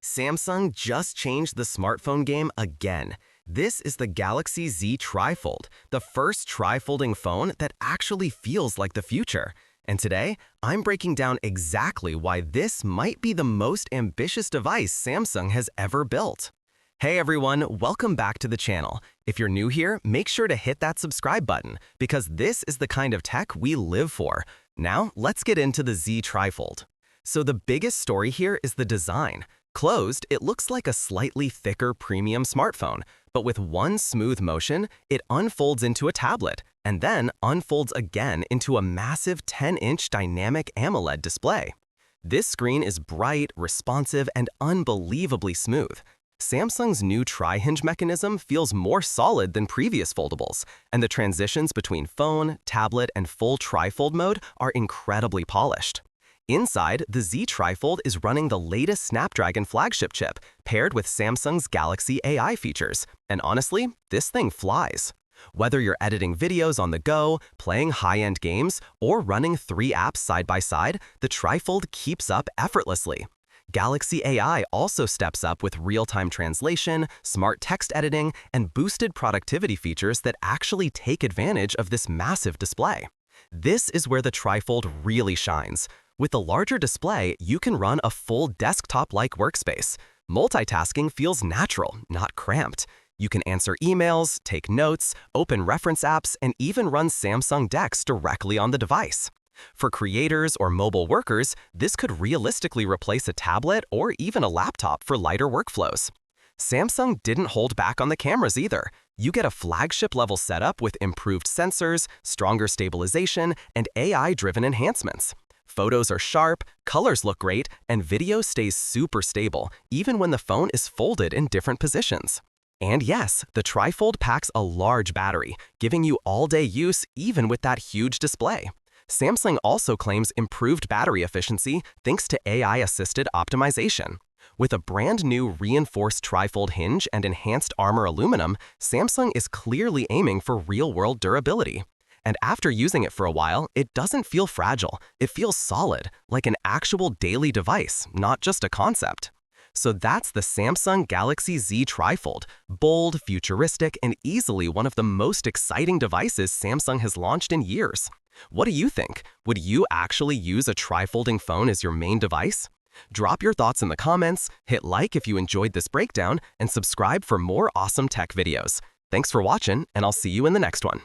Samsung just changed the smartphone game again. This is the Galaxy Z TriFold, the first tri-folding phone that actually feels like the future. And today, I'm breaking down exactly why this might be the most ambitious device Samsung has ever built. Hey everyone, welcome back to the channel. If you're new here, make sure to hit that subscribe button because this is the kind of tech we live for. Now, let's get into the Z TriFold. So the biggest story here is the design. Closed, it looks like a slightly thicker premium smartphone, but with one smooth motion, it unfolds into a tablet, and then unfolds again into a massive 10-inch dynamic AMOLED display. This screen is bright, responsive, and unbelievably smooth. Samsung's new tri-hinge mechanism feels more solid than previous foldables, and the transitions between phone, tablet, and full tri-fold mode are incredibly polished. Inside, the Z TriFold is running the latest Snapdragon flagship chip, paired with Samsung's Galaxy AI features, and honestly, this thing flies. Whether you're editing videos on the go, playing high-end games, or running 3 apps side by side, the TriFold keeps up effortlessly. Galaxy AI also steps up with real-time translation, smart text editing, and boosted productivity features that actually take advantage of this massive display. This is where the TriFold really shines. With a larger display, you can run a full desktop-like workspace. Multitasking feels natural, not cramped. You can answer emails, take notes, open reference apps, and even run Samsung Decks directly on the device. For creators or mobile workers, this could realistically replace a tablet or even a laptop for lighter workflows. Samsung didn't hold back on the cameras either. You get a flagship-level setup with improved sensors, stronger stabilization, and AI-driven enhancements. Photos are sharp, colors look great, and video stays super stable, even when the phone is folded in different positions. And yes, the TriFold packs a large battery, giving you all-day use even with that huge display. Samsung also claims improved battery efficiency thanks to AI-assisted optimization. With a brand new reinforced TriFold hinge and enhanced armor aluminum, Samsung is clearly aiming for real-world durability. And after using it for a while, it doesn't feel fragile. It feels solid, like an actual daily device, not just a concept. So that's the Samsung Galaxy Z TriFold, bold, futuristic, and easily one of the most exciting devices Samsung has launched in years. What do you think? Would you actually use a tri-folding phone as your main device? Drop your thoughts in the comments, hit like if you enjoyed this breakdown, and subscribe for more awesome tech videos. Thanks for watching, and I'll see you in the next one.